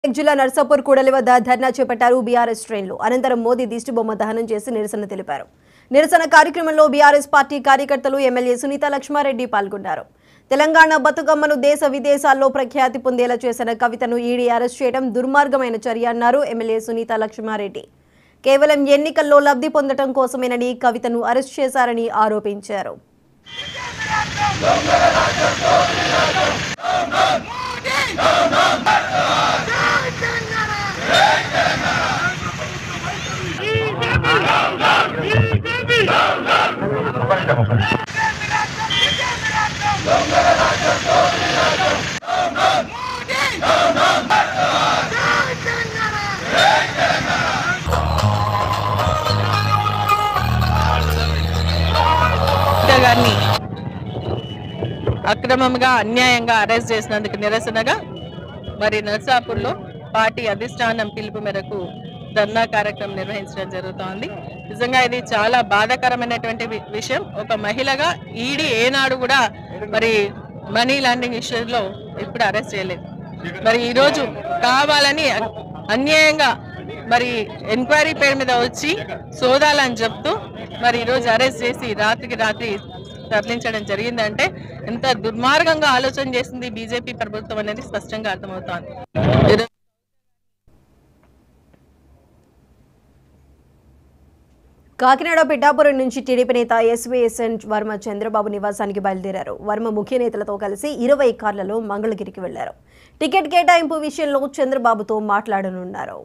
జిల్లా నర్సాపూర్ కూడలి వద్ద ధర్నా చేపట్టారు బీఆర్ఎస్ శ్రేణులు. అనంతరం మోదీ దిష్టిబొమ్మ దహనం చేసి నిరసన తెలిపారు. నిరసన కార్యక్రమంలో బీఆర్ఎస్ పార్టీ కార్యకర్తలు, ఎమ్మెల్యే సునీత లక్ష్మారెడ్డి పాల్గొన్నారు. తెలంగాణ బతుకమ్మను దేశ విదేశాల్లో ప్రఖ్యాతి పొందేలా చేసిన కవితను ఈడీ అరెస్ట్ చేయడం దుర్మార్గమైన చర్య అన్నారు ఎమ్మెల్యే సునీత లక్ష్మారెడ్డి. కేవలం ఎన్నికల్లో లబ్ధి పొందడం కోసమేనని కవితను అరెస్ట్ చేశారని ఆరోపించారు. గారిని అక్రమంగా అన్యాయంగా అరెస్ట్ చేసినందుకు నిరసనగా మరి నర్సాపూర్లో పార్టీ అధిష్టానం పిలుపు మేరకు ధర్నా కార్యక్రమం నిర్వహించడం జరుగుతోంది. నిజంగా ఇది చాలా బాధాకరమైనటువంటి విషయం. ఒక మహిళగా ఈడీ ఏనాడు కూడా మరి మనీ లాండరింగ్ ఇష్యూలో ఇప్పుడు అరెస్ట్ చేయలేదు. మరి ఈరోజు కావాలని అన్యాయంగా మరి ఎంక్వైరీ పేరు మీద వచ్చి సోదాలని చెప్తూ మరి ఈరోజు అరెస్ట్ చేసి రాత్రికి రాత్రి తరలించడం జరిగిందంటే ఎంత దుర్మార్గంగా ఆలోచన చేసింది బీజేపీ ప్రభుత్వం అనేది స్పష్టంగా అర్థమవుతోంది. కాకినాడ పిఠాపురం నుంచి టీడీపీ నేత ఎస్వీఎస్ఎన్ వర్మ చంద్రబాబు నివాసానికి బయలుదేరారు. వర్మ ముఖ్య నేతలతో కలిసి 20 కార్లలో మంగళగిరికి వెళ్లారు. టికెట్ కేటాయింపు విషయంలో చంద్రబాబుతో మాట్లాడనున్నారు.